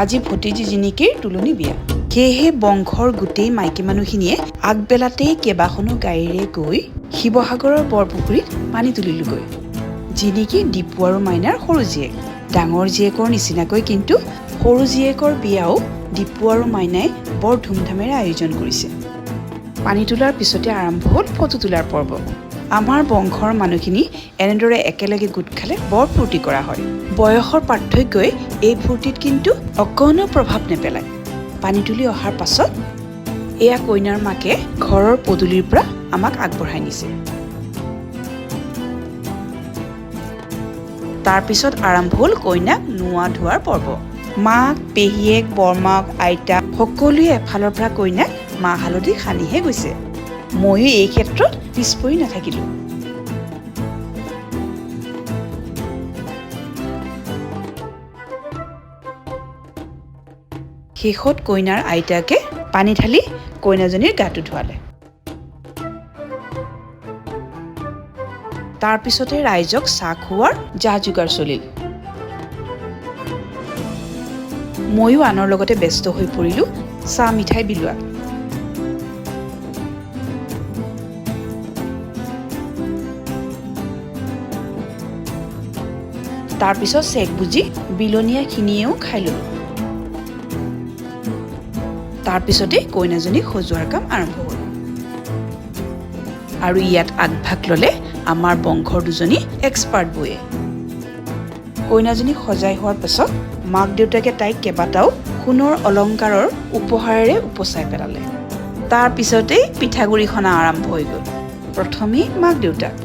আজি ভতিজি জিনিকিৰ তুলনি বিয়া। সেয়েহে বংশৰ গোটেই মাইকী মানুহখিনিয়ে আগবেলাতেই কেইবাখনো গাড়ীৰে গৈ শিৱসাগৰৰ বৰপুখুৰীত পানী তুলিলোগৈ। জিনিকি দীপু আৰু মাইনাৰ সৰু জীয়েক। ডাঙৰ জীয়েকৰ নিচিনাকৈ কিন্তু সৰু জীয়েকৰ বিয়াও দীপু আৰু মাইনাই বৰ ধুমধামেৰে আয়োজন কৰিছে। পানী তোলাৰ পিছতে আৰম্ভ হ'ল ফটো তোলাৰ পৰ্ব। আমাৰ বংশৰ মানুহখিনি এনেদৰে একেলগে গোট খালে বৰ ফূৰ্তি কৰা হয়। বয়সৰ পাৰ্থক্যই এই ফূৰ্তিত কিন্তু অকণো প্ৰভাৱ নেপেলায়। পানী তুলি অহাৰ পাছত এয়া কইনাৰ মাকে ঘৰৰ পদূলিৰ পৰা আমাক আগবঢ়াই নিছে। তাৰ পিছত আৰম্ভ হ'ল কইনাক নোৱা ধোৱাৰ পৰ্ব। মাক, পেহীয়েক, বৰমাক, আইতা সকলোৱে এফালৰ পৰা কইনাক মাহ হালধি সানিহে গৈছে। ময়ো এই ক্ষেত্ৰত পিছ পৰি নাথাকিলোঁ। শেষত কইনাৰ আইতাকে পানী ঢালি কইনাজনীৰ গাটো ধুৱালে। তাৰ পিছতে ৰাইজক চাহ খুওৱাৰ যা যোগাৰ চলিল। ময়ো আনৰ লগতে ব্যস্ত হৈ পৰিলোঁ চাহ মিঠাই বিলোৱাত। তাৰ পিছত চেক বুজি বিলনীয়াখিনিয়েও খাই ল'লোঁ। তাৰ পিছতে কইনাজনীক সজোৱাৰ কাম আৰম্ভ হ'ল। আৰু ইয়াত আগভাগ ল'লে আমাৰ বংশৰ দুজনী এক্সপাৰ্ট বয়ে। কইনাজনীক সজাই হোৱাৰ পাছত মাক দেউতাকে তাইক কেইবাটাও সোণৰ অলংকাৰৰ উপহাৰেৰে উপচাই পেলালে। তাৰ পিছতেই পিঠাগুৰি সনা আৰম্ভ হৈ গ'ল। প্ৰথমেই মাক দেউতাক,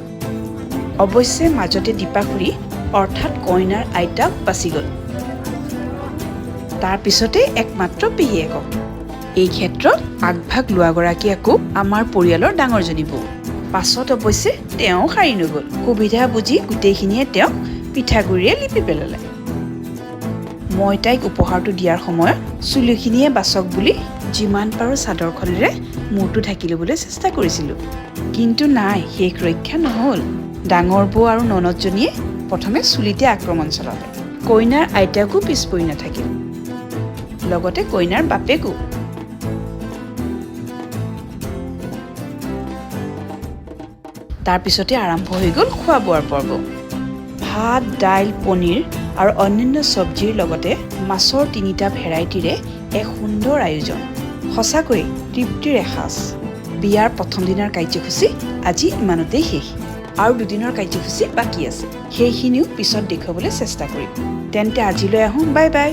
অৱশ্যে মাজতে দীপাখুৰী অৰ্থাৎ কইনাৰ আইতাক বাচি গ'ল। তাৰ পিছতে একমাত্ৰ পেহীয়েকক। এই ক্ষেত্ৰত আগভাগ লোৱাগৰাকী আকৌ আমাৰ পৰিয়ালৰ ডাঙৰজনী বৌ। পাছত অৱশ্যে তেওঁ সাৰি নগ'ল। সুবিধা বুজি গোটেইখিনিয়ে তেওঁক পিঠাগুৰিৰে লিপি পেলালে। মই তাইক উপহাৰটো দিয়াৰ সময়ত চুলিখিনিয়ে বাচক বুলি যিমান পাৰোঁ চাদৰখনেৰে মূৰটো ঢাকি ল'বলৈ চেষ্টা কৰিছিলোঁ। কিন্তু নাই, শেষ ৰক্ষা নহ'ল। ডাঙৰ বৌ আৰু ননদজনীয়ে প্ৰথমে চুলিতে আক্ৰমণ চলালে। কইনাৰ আইতাকো পিছ পৰি নাথাকিল, লগতে কইনাৰ বাপেকো। তাৰ পিছতে আৰম্ভ হৈ গ'ল খোৱা বোৱাৰ পৰ্ব। ভাত, দাইল, পনীৰ আৰু অন্যান্য চব্জিৰ লগতে মাছৰ 3টা ভেৰাইটিৰে এক সুন্দৰ আয়োজন। সঁচাকৈ তৃপ্তিৰ এসাঁজ। বিয়াৰ প্ৰথম দিনাৰ কাৰ্যসূচী আজি ইমানতেই শেষ। আৰু 2 দিনৰ কাৰ্যসূচী বাকী আছে, সেইখিনিও পিছত দেখুৱাবলৈ চেষ্টা কৰিম। তেন্তে আজিলৈ আহোঁ, বাই বাই।